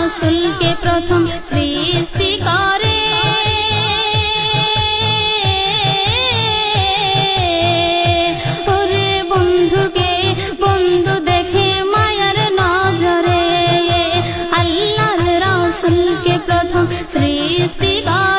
রাসূলকে প্রথম সৃষ্টি করে ওরে বন্ধুকে বন্ধু দেখে মায়ার নজরে আল্লাহর রাসূলকে প্রথম সৃষ্টি করে